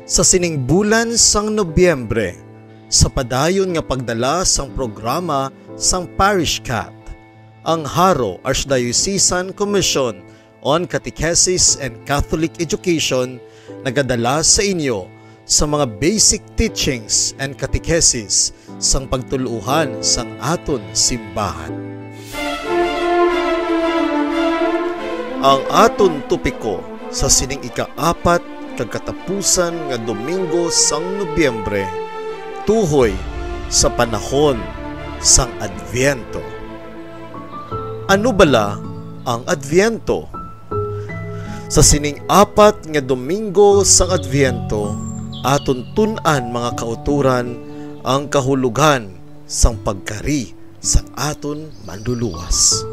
Sa sining bulan sang Nobyembre, sa padayon nga pagdala sang programa sang Parish Cat, ang Haro Archdiocesan Commission on Catechesis and Catholic Education nagadala sa inyo sa mga basic teachings and catechesis sang pagtuluhan sang aton simbahan. Ang aton topiko sa sining ika-4 kag katapusan nga Domingo sang Nobyembre, tuhoy sa panahon sang Adviento. Ano bala ang Adviento? Sa sining 4 nga Domingo sang Adviento, aton tun-an mga kauturan ang kahulugan sang pagkari sang aton manluluwas.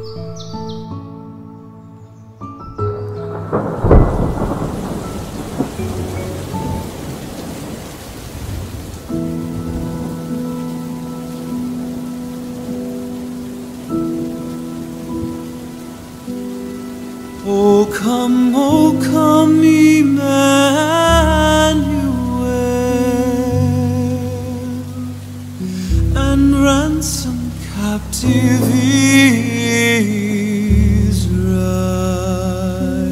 O come, Emmanuel, and ransom captive Israel.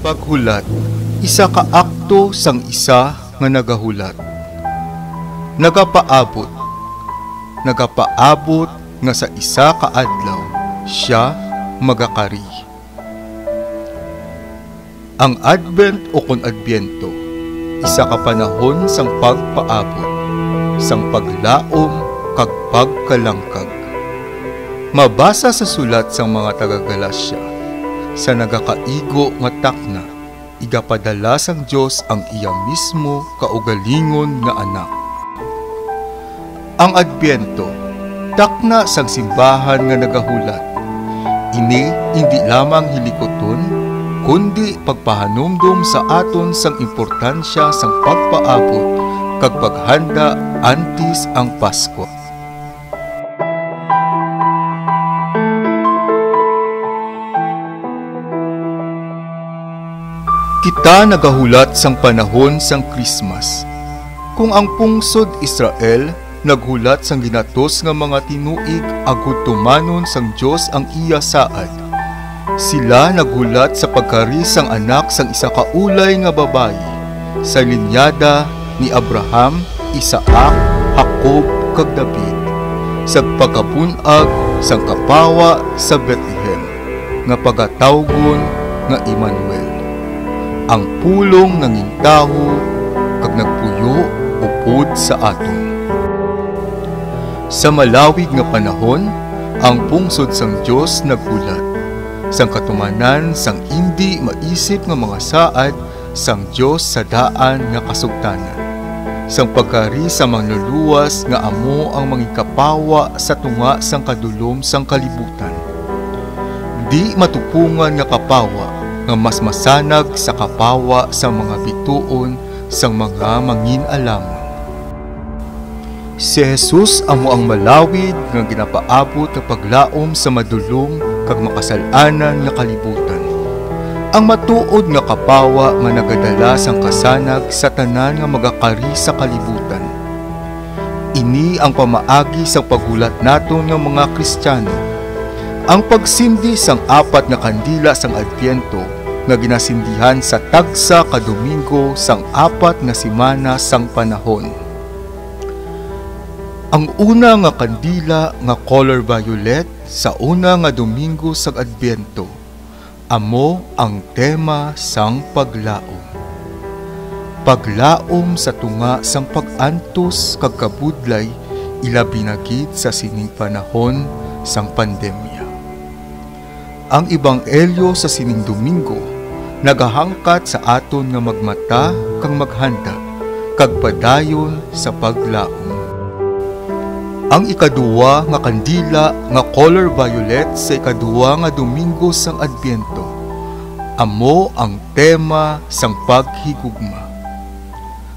Paghulat, isa ka akto sang isa nga nagahulat. Nagapaabot nga sa isa ka adlaw siya magakari. Ang Advent o kon Adbyento, isa ka panahon sang pagpaabot, sang paglaom kag pagkalangkag. Mabasa sa sulat sang mga taga-Galasya, sa nagakaigo nga takna, igapadala sang Dios ang iya mismo kaugalingon nga anak. Ang Adbyento, takna sang simbahan nga nagahulat. Ini hindi lamang hilikoton, kundi pagpahanumdum sa aton sang importansya sang pagpaabot kag paghanda antes ang Pasko. Kita nagahulat sang panahon sang Christmas. Kung ang pungsod Israel naghulat sang ginatos nga mga tinuig agud tumanon sang Dios ang iya saad. Sila naghulat sa pagkari sang anak sang isa ka ulay nga babayi sa linyada ni Abraham, Isaac, Jacob kag David, sa pagkapunag sang kapawa sa Bethlehem nga pagatawgon nga Emmanuel. Ang pulong nangintaho kag nagpuyo upod sa aton. Sa malawig nga panahon, ang pungsod sang Dios naghulat. Sang katumanan sang indi maisip nga mga saad sang Dios sa daan nga kasugtanan. Sang pagkari sa manluluwas nga amo ang mangikapawa sa tunga sang kadulom sang kalibutan. Di matupungan nga kapawa nga mas masanag sa kapawa sa mga bituon sang mga mangin-alamon. Si Jesus amo ang malawid nga ginapaabot sa paglaom sa madulong kag makasalanan nga kalibutan. Ang matuod nga kapawa nga nagadala sang kasanag sa tanan nga magakari sa kalibutan. Ini ang pamaagi sa paghulat naton nga mga Kristiyano. Ang pagsindi sang 4 nga kandila sang Adbyento nga ginasindihan sa tagsa ka Domingo sang 4 nga semana sang panahon. Ang una nga kandila nga color violet sa una nga Domingo sa Adbyento, amo ang tema sang paglaom. Paglaom sa tunga sang pag-antos kag kabudlay ilabi na gid sa sining panahon sang pandemya. Ang ebanghelyo sa sining Domingo nagahangkat sa aton nga magmata kang maghanda kag padayon sa paglaom. Ang ikaduwa nga kandila nga color violet sa ikaduwa nga Domingo sang Adbyento, amo ang tema sang paghigugma.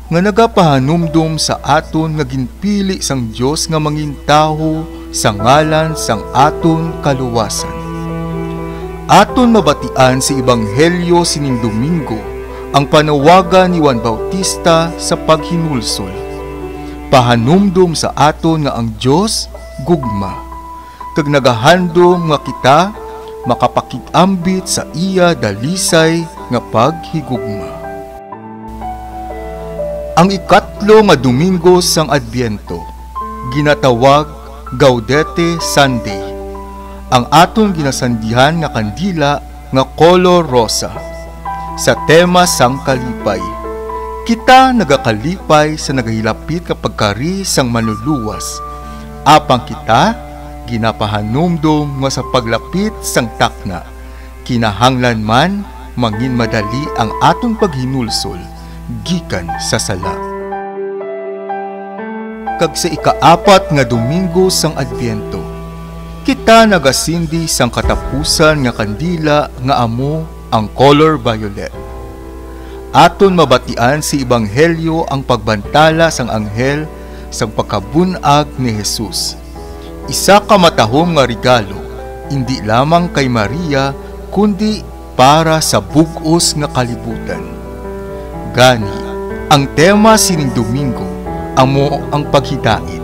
Nga nagapahanumdum sa aton nga ginpili sang Dios nga mangintaho sa ngalan sang aton kaluwasan. aton mabatian sa Ebanghelyo sining Domingo ang panawagan ni Juan Bautista sa paghinulsol. Pahanumdum sa aton nga ang Dios gugma, kag nagahandom nga kita makapakig-ambit sa iya dalisay nga paghigugma. Ang ikatlo nga Domingo sang Adbyento ginatawag Gaudete Sunday. Ang aton ginasandihan nga kandila nga color rosa. Sa tema sang kalipay, kita nagakalipay sa nagahilapit kapag kari sang manluluwas. Apang kita ginapahanumdum nga sa paglapit sang takna, kinahanglan man mangin madali ang aton paghinulsol gikan sa sala. Kag sa ikaapat nga Domingo sang Adbyento, kita nagasindi sang katapusan nga kandila nga amo ang color violet. Aton mabatian si Ebanghelyo ang pagbantala sang anghel sang pagkabunag ni Jesus. Isa ka matahom nga regalo, hindi lamang kay Maria kundi para sa bug-os nga kalibutan. Gani, ang tema sining Domingo amo ang paghidait.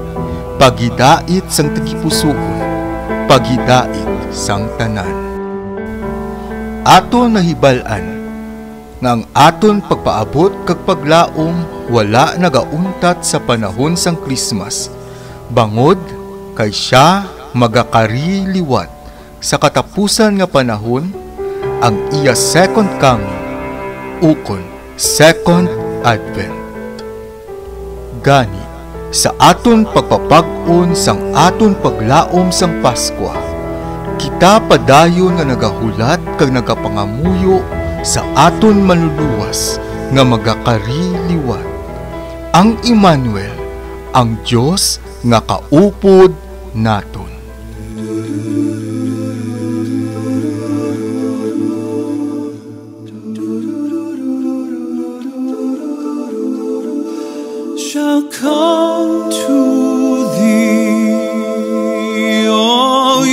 Paghidait sang tagipusoon, paghidait sang tanan. Aton nahibalan nga ang aton pagpaabot kag paglaom wala nagauntat sa panahon sang Christmas, bangod kay siya magakari liwat sa katapusan nga panahon, ang iya second coming ukon second advent. Gani sa aton pagpapag-on sang aton paglaom sang Paskwa, kita padayon nga nagahulat kag nagapangamuyo sa aton manluluwas nga magakari liwat. Ang Emmanuel, ang Dios nga kaupod naton. Shall come to thee, O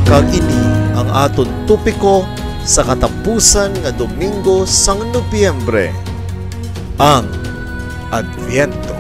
Kag ini ang aton tupiko sa katapusan nga Domingo sang Nobyembre, ang Adbyento.